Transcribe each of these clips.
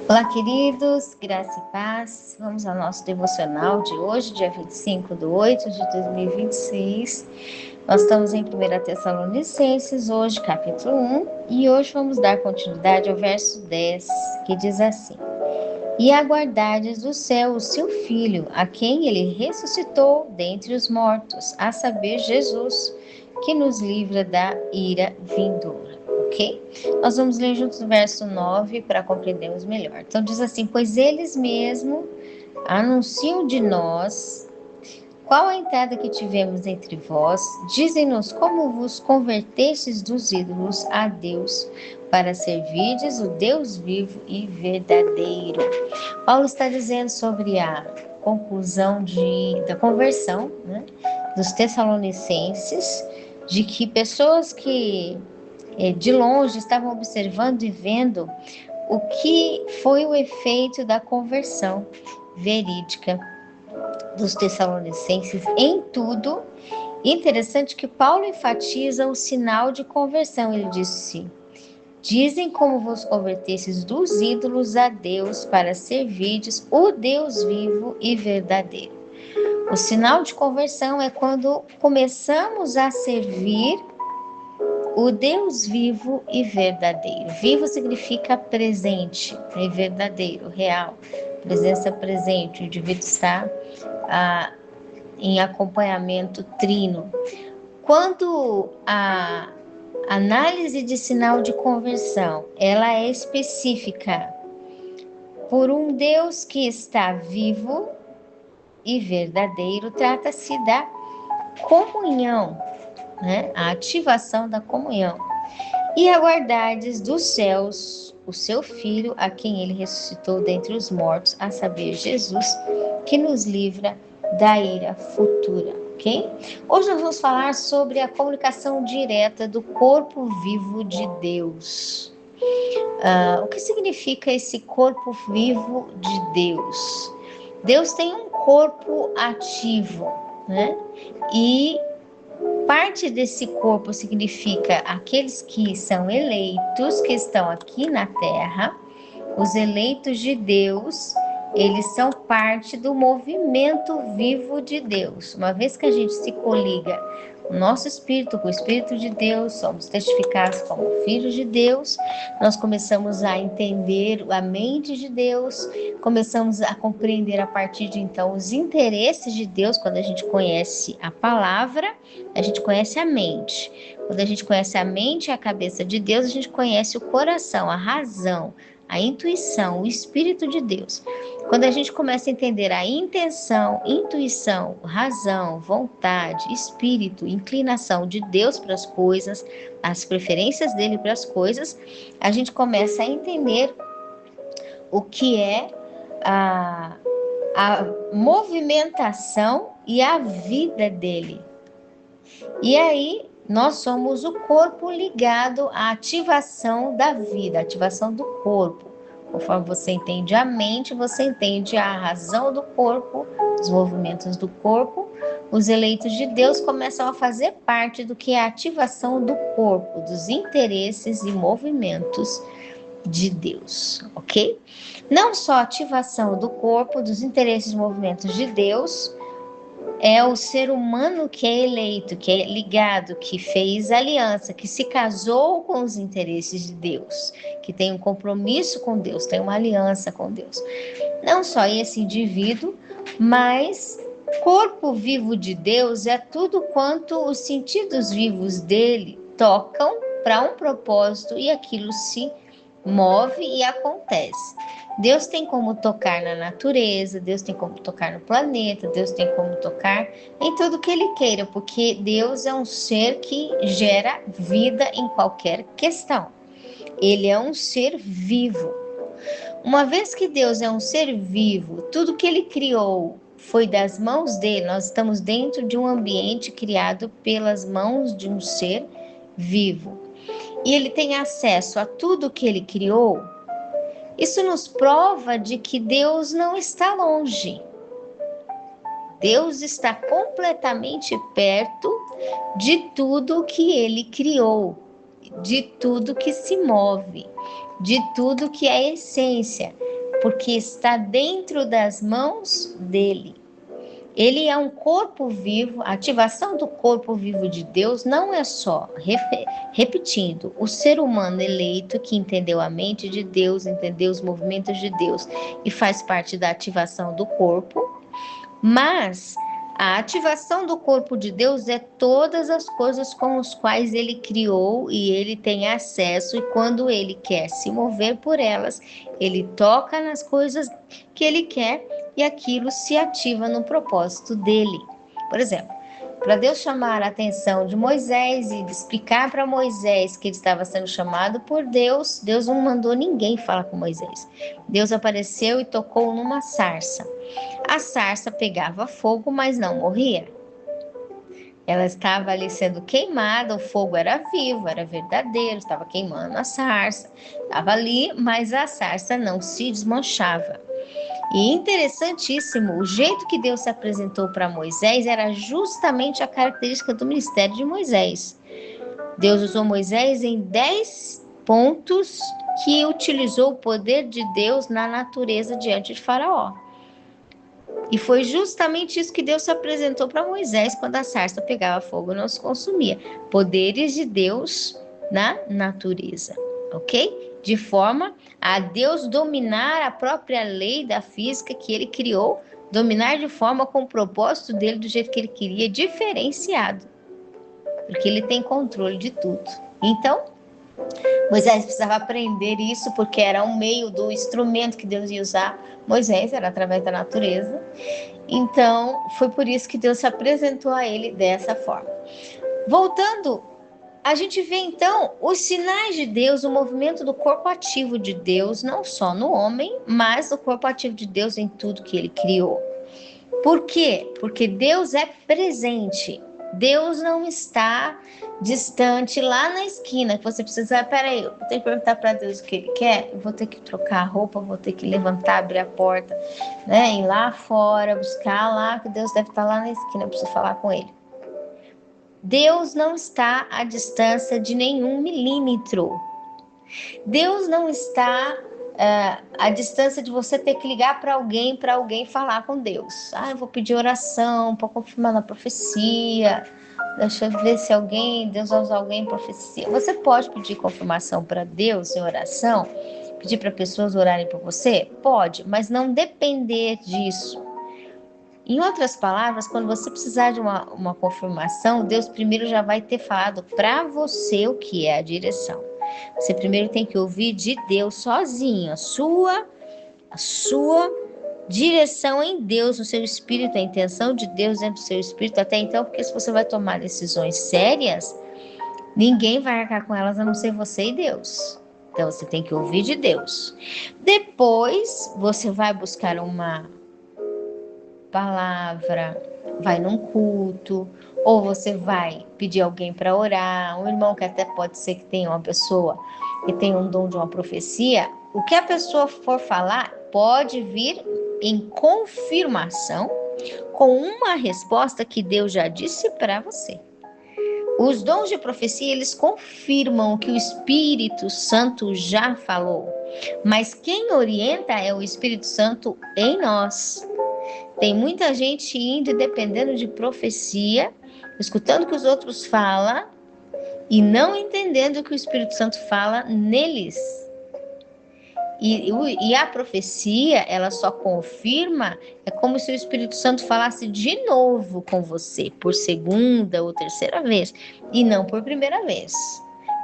Olá, queridos, graça e paz. Vamos ao nosso devocional de hoje, dia 25/8/2026. Nós estamos em 1 Tessalonicenses, hoje, capítulo 1, e hoje vamos dar continuidade ao verso 10, que diz assim: E aguardardes do céu o seu Filho, a quem ele ressuscitou dentre os mortos, a saber, Jesus, que nos livra da ira vindoura. Ok? Nós vamos ler juntos o verso 9 para compreendermos melhor. Então diz assim: Pois eles mesmos anunciam de nós qual a entrada que tivemos entre vós, dizem-nos como vos convertestes dos ídolos a Deus, para servirdes o Deus vivo e verdadeiro. Paulo está dizendo sobre a conclusão da conversão, né, dos Tessalonicenses, de que pessoas que de longe estavam observando e vendo o que foi o efeito da conversão verídica dos Tessalonicenses em tudo. Interessante que Paulo enfatiza o sinal de conversão. Ele disse: Dizem como vos convertestes dos ídolos a Deus para servirdes o Deus vivo e verdadeiro. O sinal de conversão é quando começamos a servir o Deus vivo e verdadeiro. Vivo significa presente, é verdadeiro, real, presença presente. O indivíduo está em acompanhamento trino. Quando a análise de sinal de conversão, ela é específica por um Deus que está vivo e verdadeiro, trata-se da comunhão, né? A ativação da comunhão. E aguardardes dos céus o seu Filho, a quem ele ressuscitou dentre os mortos, a saber, Jesus, que nos livra da ira futura, ok? Hoje nós vamos falar sobre a comunicação direta do corpo vivo de Deus. O que significa esse corpo vivo de Deus? Deus tem um corpo ativo, né? E parte desse corpo significa aqueles que são eleitos, que estão aqui na terra. Os eleitos de Deus, eles são parte do movimento vivo de Deus. Uma vez que a gente se coliga o nosso espírito com o Espírito de Deus, somos testificados como filhos de Deus, nós começamos a entender a mente de Deus, começamos a compreender a partir de então os interesses de Deus. Quando a gente conhece a palavra, a gente conhece a mente. Quando a gente conhece a mente e a cabeça de Deus, a gente conhece o coração, a razão, a intuição, o Espírito de Deus. Quando a gente começa a entender a intenção, intuição, razão, vontade, espírito, inclinação de Deus para as coisas, as preferências dele para as coisas, a gente começa a entender o que é a movimentação e a vida dele. E aí nós somos o corpo ligado à ativação da vida, ativação do corpo. Conforme você entende a mente, você entende a razão do corpo, os movimentos do corpo. Os eleitos de Deus começam a fazer parte do que é a ativação do corpo, dos interesses e movimentos de Deus, ok? Não só a ativação do corpo, dos interesses e movimentos de Deus, é o ser humano que é eleito, que é ligado, que fez aliança, que se casou com os interesses de Deus, que tem um compromisso com Deus, tem uma aliança com Deus. Não só esse indivíduo, mas corpo vivo de Deus é tudo quanto os sentidos vivos dele tocam para um propósito e aquilo se move e acontece. Deus tem como tocar na natureza, Deus tem como tocar no planeta, Deus tem como tocar em tudo que Ele queira, porque Deus é um ser que gera vida em qualquer questão. Ele é um ser vivo. Uma vez que Deus é um ser vivo, tudo que Ele criou foi das mãos dele. Nós estamos dentro de um ambiente criado pelas mãos de um ser vivo. E Ele tem acesso a tudo que Ele criou. Isso nos prova de que Deus não está longe. Deus está completamente perto de tudo que Ele criou, de tudo que se move, de tudo que é essência. porque está dentro das mãos dele. Ele é um corpo vivo. A ativação do corpo vivo de Deus não é só, repetindo, o ser humano eleito que entendeu a mente de Deus, entendeu os movimentos de Deus e faz parte da ativação do corpo, mas a ativação do corpo de Deus é todas as coisas com as quais ele criou e ele tem acesso, e quando ele quer se mover por elas, ele toca nas coisas que ele quer e aquilo se ativa no propósito dele. Por exemplo, para Deus chamar a atenção de Moisés e explicar para Moisés que ele estava sendo chamado por Deus, Deus não mandou ninguém falar com Moisés. Deus apareceu e tocou numa sarça. A sarça pegava fogo, mas não morria. Ela estava ali sendo queimada, o fogo era vivo, era verdadeiro, estava queimando a sarça. Estava ali, mas a sarça não se desmanchava. E interessantíssimo, o jeito que Deus se apresentou para Moisés era justamente a característica do ministério de Moisés. Deus usou Moisés em 10 pontos que utilizou o poder de Deus na natureza diante de Faraó. E foi justamente isso que Deus se apresentou para Moisés quando a sarça pegava fogo e não se consumia. Poderes de Deus na natureza, ok? De forma a Deus dominar a própria lei da física que ele criou, dominar de forma com o propósito dele, do jeito que ele queria, diferenciado. Porque ele tem controle de tudo. Então, Moisés precisava aprender isso, porque era um meio do instrumento que Deus ia usar. Moisés era através da natureza. Então, foi por isso que Deus se apresentou a ele dessa forma. Voltando, a gente vê então os sinais de Deus, o movimento do corpo ativo de Deus, não só no homem, mas o corpo ativo de Deus em tudo que ele criou. Por quê? Porque Deus é presente. Deus não está distante lá na esquina, que você precisa, peraí, eu vou ter que perguntar para Deus o que ele quer, eu vou ter que trocar a roupa, vou ter que levantar, abrir a porta, né, ir lá fora, buscar lá, que Deus deve estar lá na esquina, eu preciso falar com ele. Deus não está à distância de nenhum milímetro. Deus não está à distância de você ter que ligar para alguém falar com Deus. Eu vou pedir oração para confirmar na profecia. Deixa eu ver se Deus vai usar alguém em profecia. Você pode pedir confirmação para Deus em oração? Pedir para pessoas orarem por você? Pode, mas não depender disso. Em outras palavras, quando você precisar de uma confirmação, Deus primeiro já vai ter falado para você o que é a direção. Você primeiro tem que ouvir de Deus sozinho, a sua direção em Deus, no seu espírito, a intenção de Deus dentro do seu espírito até então, porque se você vai tomar decisões sérias, ninguém vai arcar com elas a não ser você e Deus. Então você tem que ouvir de Deus. Depois você vai buscar uma palavra, vai num culto, ou você vai pedir alguém para orar, um irmão que até pode ser que tenha uma pessoa que tem um dom de uma profecia, o que a pessoa for falar pode vir em confirmação com uma resposta que Deus já disse para você. Os dons de profecia, eles confirmam o que o Espírito Santo já falou, mas quem orienta é o Espírito Santo em nós. Tem muita gente indo e dependendo de profecia, escutando o que os outros falam e não entendendo o que o Espírito Santo fala neles. E a profecia, ela só confirma, é como se o Espírito Santo falasse de novo com você, por segunda ou terceira vez, e não por primeira vez.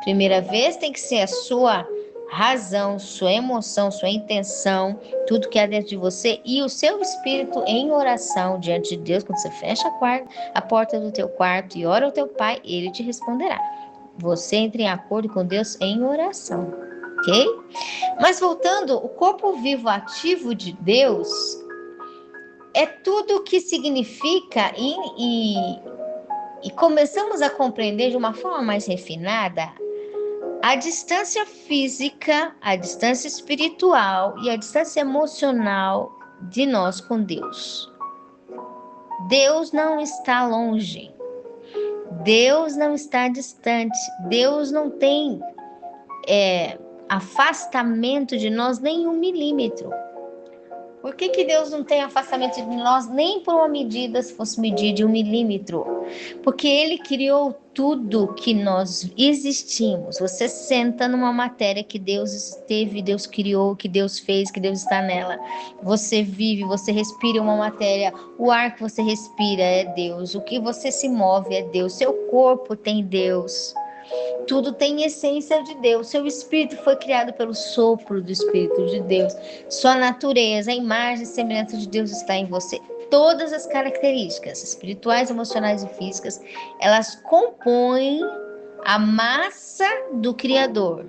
Primeira vez tem que ser a sua razão, sua emoção, sua intenção, tudo que há dentro de você e o seu espírito em oração diante de Deus. Quando você fecha a porta do teu quarto e ora ao teu Pai, Ele te responderá. Você entra em acordo com Deus em oração, ok? Mas voltando, o corpo vivo ativo de Deus é tudo o que significa e começamos a compreender de uma forma mais refinada a distância física, a distância espiritual e a distância emocional de nós com Deus. Deus não está longe. Deus não está distante. Deus não tem afastamento de nós nem 1 milímetro. Por que Deus não tem afastamento de nós nem por uma medida, se fosse medir de 1 milímetro? Porque Ele criou tudo que nós existimos. Você senta numa matéria que Deus esteve, Deus criou, que Deus fez, que Deus está nela. Você vive, você respira uma matéria. O ar que você respira é Deus. O que você se move é Deus. Seu corpo tem Deus. Tudo tem essência de Deus. Seu espírito foi criado pelo sopro do Espírito de Deus. Sua natureza, a imagem e semelhança de Deus está em você. Todas as características espirituais, emocionais e físicas, elas compõem a massa do Criador.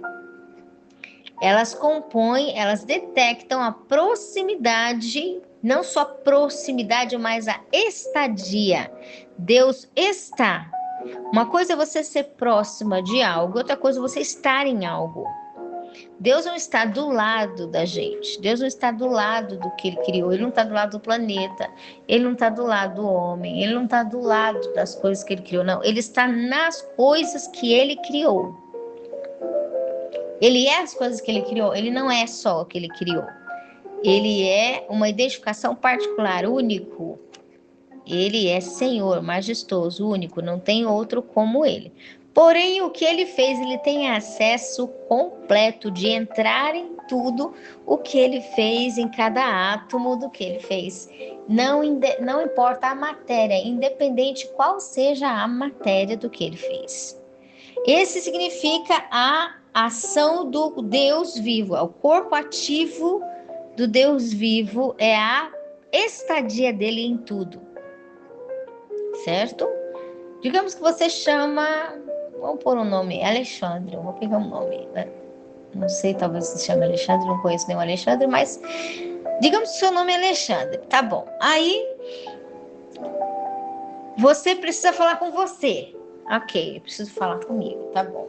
Elas compõem, elas detectam a proximidade, não só proximidade, mas a estadia. Deus está. Uma coisa é você ser próxima de algo, outra coisa é você estar em algo. Deus não está do lado da gente. Deus não está do lado do que Ele criou. Ele não está do lado do planeta. Ele não está do lado do homem. Ele não está do lado das coisas que Ele criou. Não, Ele está nas coisas que Ele criou. Ele é as coisas que Ele criou. Ele não é só o que Ele criou. Ele é uma identificação particular, único. Ele é Senhor, majestoso, único, não tem outro como Ele. Porém, o que Ele fez, Ele tem acesso completo de entrar em tudo o que Ele fez, em cada átomo do que Ele fez. Não importa a matéria, independente qual seja a matéria do que Ele fez. Esse significa a ação do Deus vivo, o corpo ativo do Deus vivo, é a estadia dele em tudo. Certo? Digamos que você chama, vamos pôr um nome, Alexandre, eu vou pegar um nome, né? Não sei, talvez se chame Alexandre, não conheço nenhum Alexandre, mas digamos que seu nome é Alexandre, tá bom. Aí, você precisa falar com você. Ok, eu preciso falar comigo, tá bom.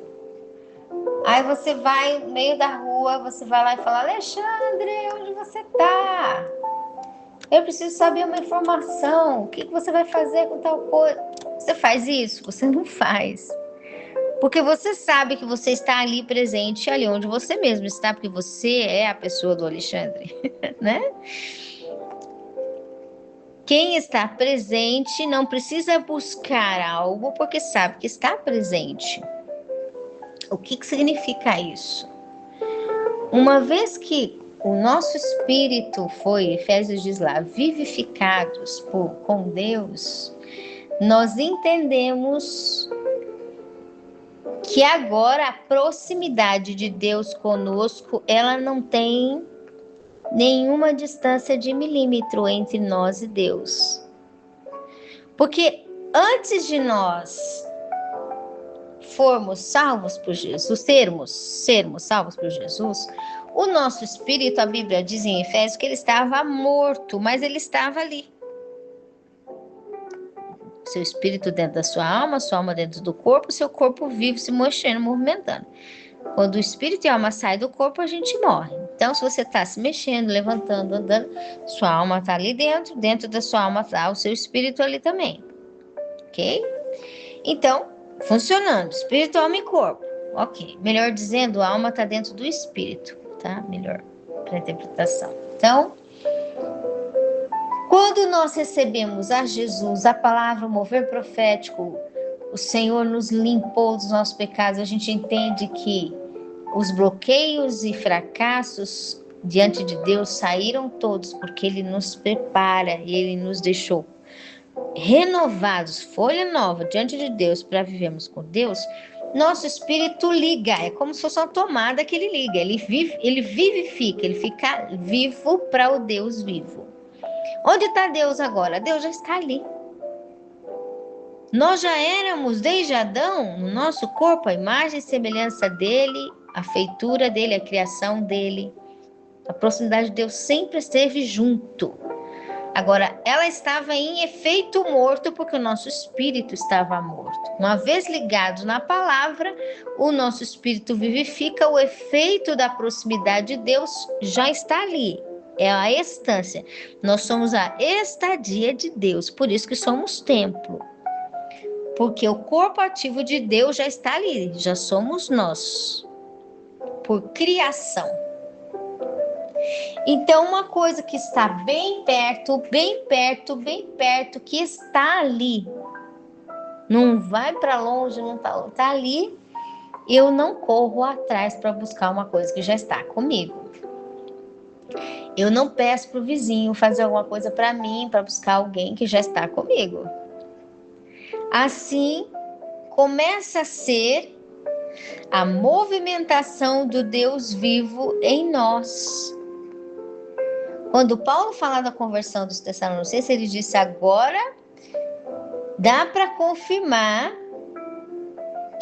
Aí você vai no meio da rua, você vai lá e fala, Alexandre, onde você tá? Eu preciso saber uma informação, o que você vai fazer com tal coisa? Você faz isso? Você não faz. Porque você sabe que você está ali presente, ali onde você mesmo está, porque você é a pessoa do Alexandre, né? Quem está presente não precisa buscar algo porque sabe que está presente. O que significa isso? Uma vez que o nosso espírito foi, Efésios diz lá, vivificados com Deus, nós entendemos que agora a proximidade de Deus conosco, ela não tem nenhuma distância de milímetro entre nós e Deus. Porque antes de nós formos salvos por Jesus, sermos salvos por Jesus, o nosso espírito, a Bíblia diz em Efésios que ele estava morto, mas ele estava ali. Seu espírito dentro da sua alma dentro do corpo, seu corpo vivo se mexendo, movimentando. Quando o espírito e a alma saem do corpo, a gente morre. Então, se você está se mexendo, levantando, andando, sua alma está ali dentro da sua alma está o seu espírito ali também. Ok? Então, funcionando, espírito, alma e corpo. Ok. Melhor dizendo, a alma está dentro do espírito, tá? Melhor para a interpretação. Então, quando nós recebemos a Jesus, a palavra, o mover profético, o Senhor nos limpou dos nossos pecados, a gente entende que os bloqueios e fracassos diante de Deus saíram todos, porque Ele nos prepara e Ele nos deixou renovados, folha nova diante de Deus para vivermos com Deus. Nosso espírito liga, é como se fosse uma tomada que ele liga, ele vivifica, ele fica vivo para o Deus vivo. Onde está Deus agora? Deus já está ali. Nós já éramos, desde Adão, no nosso corpo, a imagem e semelhança dele, a feitura dele, a criação dele. A proximidade de Deus sempre esteve junto. Agora, ela estava em efeito morto, porque o nosso espírito estava morto. Uma vez ligado na palavra, o nosso espírito vivifica, o efeito da proximidade de Deus já está ali. É a estância. Nós somos a estadia de Deus, por isso que somos templo. Porque o corpo ativo de Deus já está ali, já somos nós, por criação. Então, uma coisa que está bem perto, bem perto, bem perto, que está ali, não vai para longe, não está ali, eu não corro atrás para buscar uma coisa que já está comigo. Eu não peço para o vizinho fazer alguma coisa para mim, para buscar alguém que já está comigo. Assim, começa a ser a movimentação do Deus vivo em nós. Quando Paulo fala da conversão dos Tessalonicenses, ele disse: agora dá para confirmar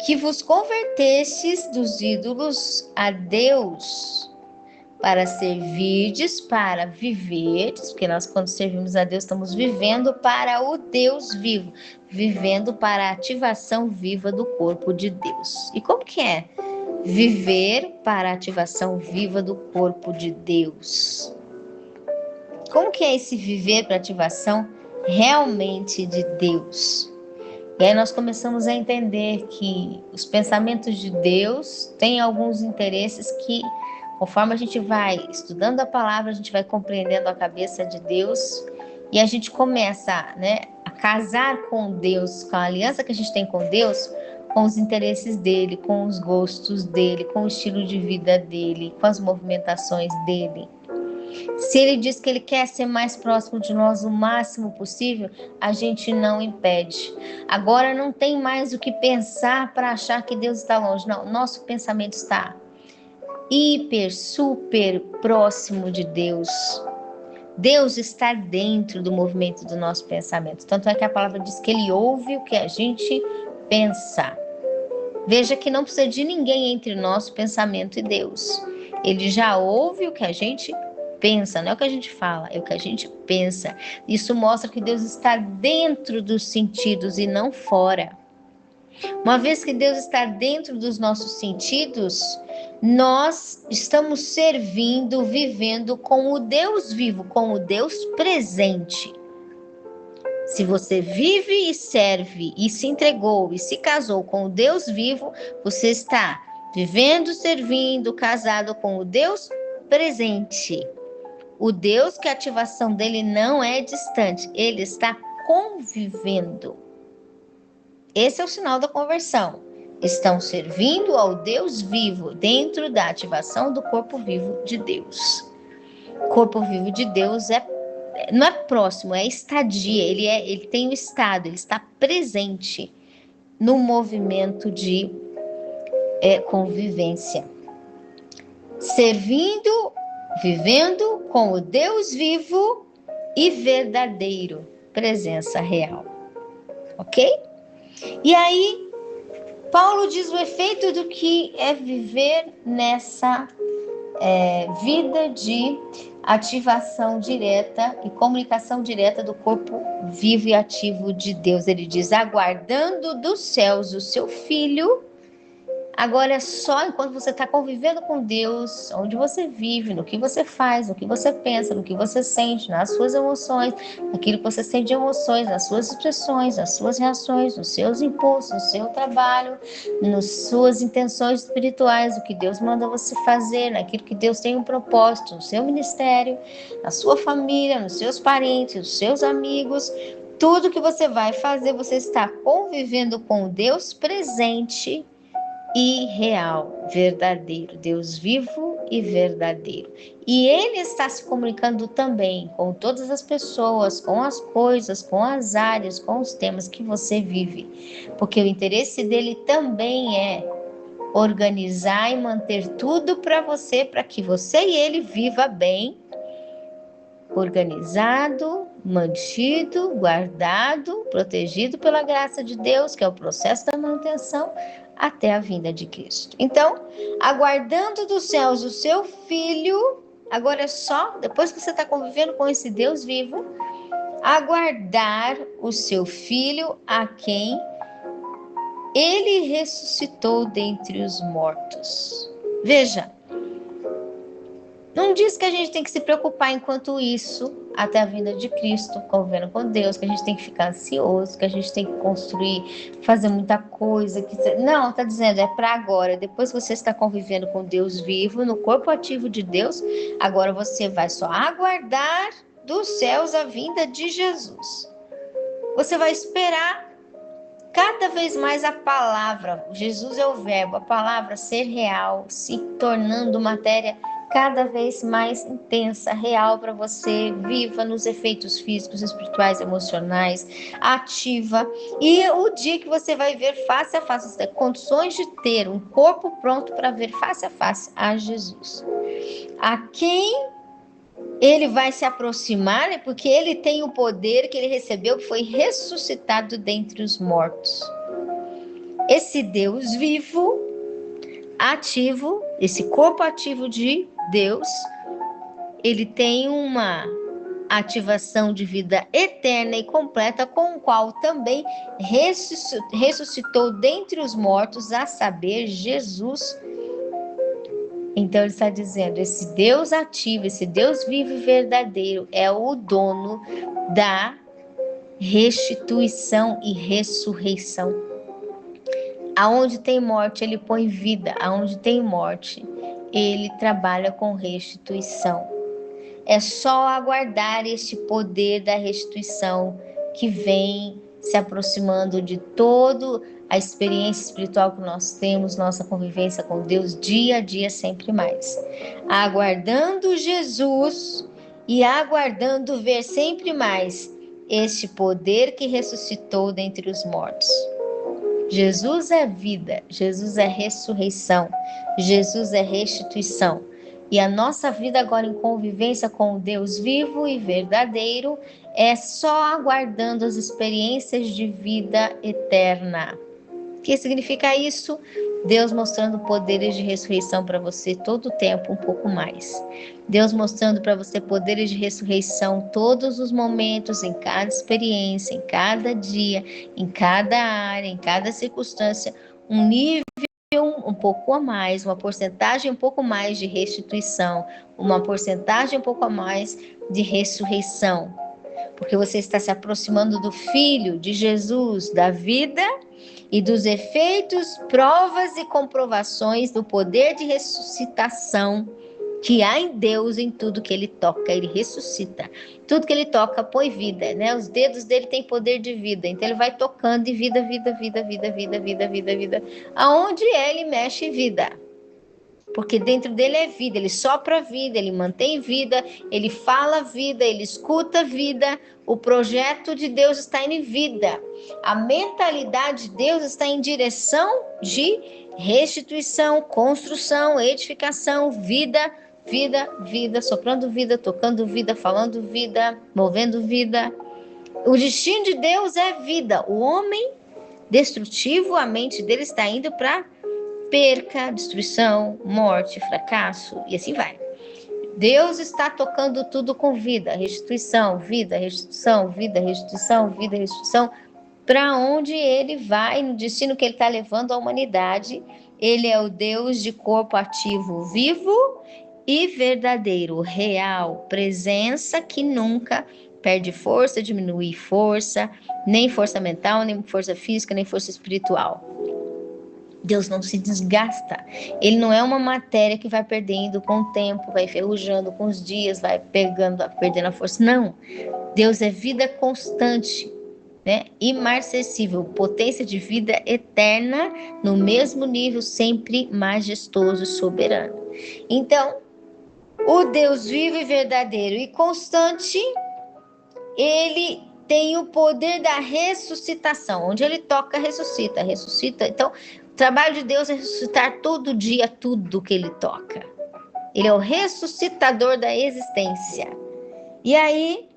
que vos convertestes dos ídolos a Deus, para servirdes, para viverdes, porque nós, quando servimos a Deus, estamos vivendo para o Deus vivo, vivendo para a ativação viva do corpo de Deus. E como que é viver para a ativação viva do corpo de Deus? Como que é esse viver para a ativação realmente de Deus? E aí nós começamos a entender que os pensamentos de Deus têm alguns interesses que, conforme a gente vai estudando a palavra, a gente vai compreendendo a cabeça de Deus e a gente começa, a casar com Deus, com a aliança que a gente tem com Deus, com os interesses dele, com os gostos dele, com o estilo de vida dele, com as movimentações dele. Se ele diz que ele quer ser mais próximo de nós o máximo possível, a gente não impede. Agora não tem mais o que pensar para achar que Deus está longe. Não, nosso pensamento está hiper, super próximo de Deus. Deus está dentro do movimento do nosso pensamento. Tanto é que a palavra diz que ele ouve o que a gente pensa. Veja que não precisa de ninguém entre nosso pensamento e Deus. Ele já ouve o que a gente pensa, não é o que a gente fala, é o que a gente pensa. Isso mostra que Deus está dentro dos sentidos e não fora. Uma vez que Deus está dentro dos nossos sentidos, nós estamos servindo, vivendo com o Deus vivo, com o Deus presente. Se você vive e serve e se entregou e se casou com o Deus vivo, você está vivendo, servindo, casado com o Deus presente. O Deus que a ativação dele não é distante, ele está convivendo. Esse é o sinal da conversão. Estão servindo ao Deus vivo dentro da ativação do corpo vivo de Deus. O corpo vivo de Deus não é próximo, é estadia, ele tem o estado, ele está presente no movimento de convivência. Servindo, vivendo com o Deus vivo e verdadeiro, presença real. Ok? E aí, Paulo diz o efeito do que é viver nessa vida de ativação direta e comunicação direta do corpo vivo e ativo de Deus. Ele diz: aguardando dos céus o seu Filho. Agora é só enquanto você está convivendo com Deus, onde você vive, no que você faz, no que você pensa, no que você sente, nas suas emoções, naquilo que você sente de emoções, nas suas expressões, nas suas reações, nos seus impulsos, no seu trabalho, nas suas intenções espirituais, o que Deus manda você fazer, naquilo que Deus tem um propósito, no seu ministério, na sua família, nos seus parentes, nos seus amigos. Tudo que você vai fazer, você está convivendo com o Deus presente e real, verdadeiro, Deus vivo e verdadeiro. E ele está se comunicando também com todas as pessoas, com as coisas, com as áreas, com os temas que você vive. Porque o interesse dele também é organizar e manter tudo para você, para que você e ele viva bem, organizado, mantido, guardado, protegido pela graça de Deus, que é o processo da manutenção, até a vinda de Cristo. Então, aguardando dos céus o seu Filho, agora é só, depois que você está convivendo com esse Deus vivo, aguardar o seu Filho, a quem ele ressuscitou dentre os mortos. Veja, Não diz que a gente tem que se preocupar enquanto isso, até a vinda de Cristo, convivendo com Deus, que a gente tem que ficar ansioso, que a gente tem que construir, fazer muita coisa. Não, está dizendo, é para agora. Depois que você está convivendo com Deus vivo, no corpo ativo de Deus, agora você vai só aguardar dos céus a vinda de Jesus. Você vai esperar cada vez mais a palavra. Jesus é o verbo, a palavra ser real, se tornando matéria cada vez mais intensa, real para você, viva nos efeitos físicos, espirituais, emocionais, ativa. E o dia que você vai ver face a face, você tem condições de ter um corpo pronto para ver face a face a Jesus. A quem ele vai se aproximar, né? Porque ele tem o poder que ele recebeu, que foi ressuscitado dentre os mortos. Esse Deus vivo, ativo, esse corpo ativo de Deus, ele tem uma ativação de vida eterna e completa, com o qual também ressuscitou dentre os mortos, a saber, Jesus. Então ele está dizendo, esse Deus ativo, esse Deus vivo e verdadeiro é o dono da restituição e ressurreição. Aonde tem morte, ele põe vida. Aonde tem morte, ele trabalha com restituição. É só aguardar este poder da restituição que vem se aproximando de toda a experiência espiritual que nós temos, nossa convivência com Deus dia a dia, sempre mais. Aguardando Jesus e aguardando ver sempre mais este poder que ressuscitou dentre os mortos. Jesus é vida, Jesus é ressurreição, Jesus é restituição. E a nossa vida agora em convivência com o Deus vivo e verdadeiro é só aguardando as experiências de vida eterna. O que significa isso? Deus mostrando poderes de ressurreição para você todo o tempo, um pouco mais. Deus mostrando para você poderes de ressurreição todos os momentos, em cada experiência, em cada dia, em cada área, em cada circunstância, um nível um pouco a mais, uma porcentagem um pouco mais de restituição, uma porcentagem um pouco a mais de ressurreição. Porque você está se aproximando do Filho de Jesus, da vida e dos efeitos, provas e comprovações do poder de ressuscitação que há em Deus em tudo que ele toca, ele ressuscita. Tudo que ele toca põe vida, né? Os dedos dele têm poder de vida, então ele vai tocando e vida, vida, vida, vida, vida, vida, vida, vida. Aonde ele mexe vida. Porque dentro dele é vida, ele sopra vida, ele mantém vida, ele fala vida, ele escuta vida. O projeto de Deus está em vida. A mentalidade de Deus está em direção de restituição, construção, edificação, vida, vida, vida, soprando vida, tocando vida, falando vida, movendo vida. O destino de Deus é vida. O homem destrutivo, a mente dele está indo para perca, destruição, morte, fracasso e assim vai. Deus está tocando tudo com vida, restituição, vida, restituição, vida, restituição, vida, restituição, para onde ele vai, no destino que ele está levando a humanidade. Ele é o Deus de corpo ativo, vivo e verdadeiro, real, presença que nunca perde força, diminui força, nem força mental, nem força física, nem força espiritual. Deus não se desgasta. Ele não é uma matéria que vai perdendo com o tempo, vai enferrujando com os dias, vai perdendo a força. Não. Deus é vida constante, né? Imarcessível, potência de vida eterna, no mesmo nível, sempre majestoso e soberano. Então, o Deus vivo e verdadeiro e constante, ele tem o poder da ressuscitação. Onde ele toca, ressuscita, ressuscita. Então, o trabalho de Deus é ressuscitar todo dia tudo que ele toca. Ele é o ressuscitador da existência. E aí,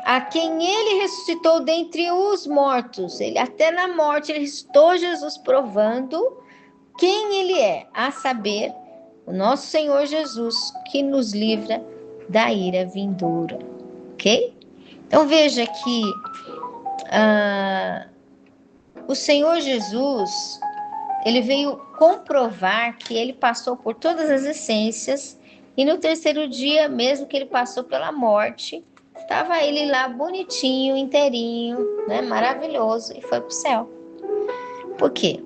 a quem ele ressuscitou dentre os mortos, ele até na morte, ele ressuscitou Jesus, provando quem ele é, a saber, o nosso Senhor Jesus, que nos livra da ira vindoura. Ok? Então veja que o Senhor Jesus, ele veio comprovar que ele passou por todas as essências E no terceiro dia, mesmo que ele passou pela morte, estava ele lá bonitinho, inteirinho, né, maravilhoso, e foi para o céu. Por quê?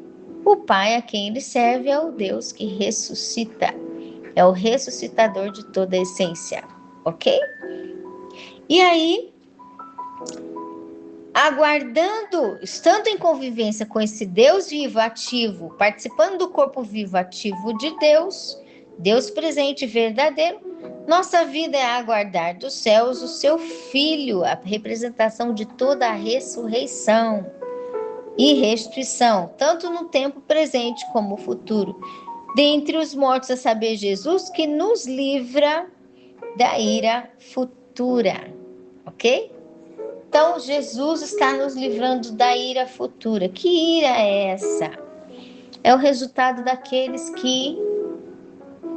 O Pai a quem ele serve é o Deus que ressuscita, é o ressuscitador de toda a essência, ok? E aí, aguardando, estando em convivência com esse Deus vivo, ativo, participando do corpo vivo, ativo de Deus, Deus presente, verdadeiro, nossa vida é aguardar dos céus o seu Filho, a representação de toda a ressurreição e restituição, tanto no tempo presente como futuro, dentre os mortos, a saber, Jesus, que nos livra da ira futura, ok? Então, Jesus está nos livrando da ira futura. Que ira é essa? É o resultado daqueles que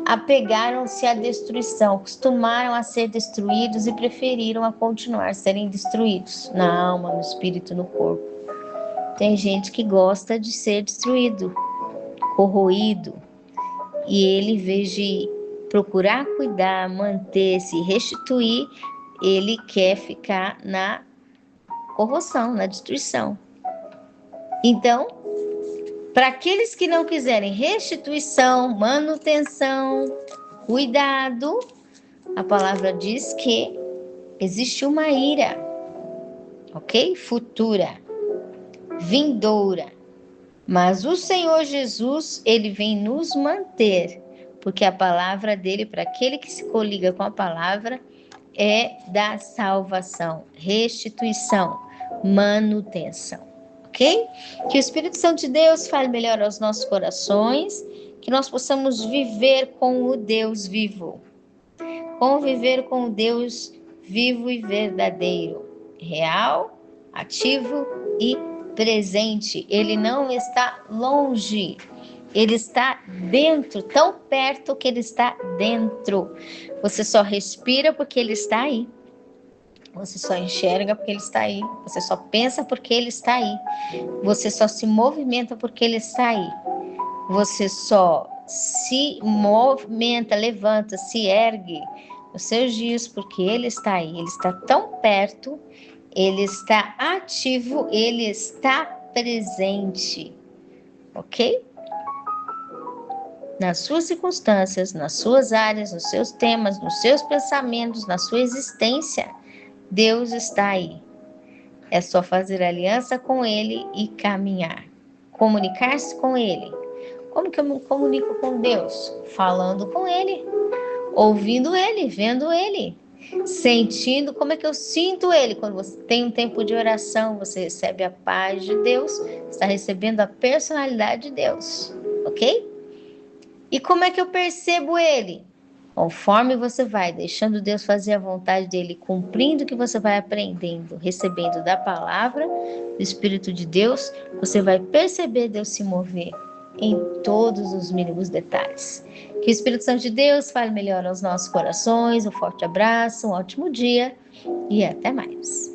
apegaram-se à destruição, costumaram a ser destruídos e preferiram a continuar serem destruídos na alma, no espírito, no corpo. Tem gente que gosta de ser destruído, corroído, e ele, em vez de procurar cuidar, manter-se, restituir, ele quer ficar na corrosão, na destruição. Então, para aqueles que não quiserem restituição, manutenção, cuidado, a palavra diz que existe uma ira, ok? Futura, vindoura. Mas o Senhor Jesus, ele vem nos manter, porque a palavra dele, para aquele que se coliga com a palavra, é da salvação, restituição, manutenção, ok? Que o Espírito Santo de Deus fale melhor aos nossos corações, que nós possamos viver com o Deus vivo, conviver com o Deus vivo e verdadeiro, real, ativo e presente. Ele não está longe, ele está dentro, tão perto que ele está dentro. Você só respira porque ele está aí. Você só enxerga porque ele está aí. Você só pensa porque ele está aí. Você só se movimenta porque ele está aí. Você só se movimenta, levanta, se ergue nos seus dias porque ele está aí. Ele está tão perto, ele está ativo, ele está presente. Ok? Nas suas circunstâncias, nas suas áreas, nos seus temas, nos seus pensamentos, na sua existência, Deus está aí. É só fazer aliança com Ele e caminhar. Comunicar-se com Ele. Como que eu me comunico com Deus? Falando com Ele, ouvindo Ele, vendo Ele, sentindo. Como é que eu sinto Ele? Quando você tem um tempo de oração, você recebe a paz de Deus, está recebendo a personalidade de Deus, ok? E como é que eu percebo Ele? Conforme você vai deixando Deus fazer a vontade dele, cumprindo o que você vai aprendendo, recebendo da palavra, do Espírito de Deus, você vai perceber Deus se mover em todos os mínimos detalhes. Que o Espírito Santo de Deus fale melhor aos nossos corações. Um forte abraço, um ótimo dia e até mais.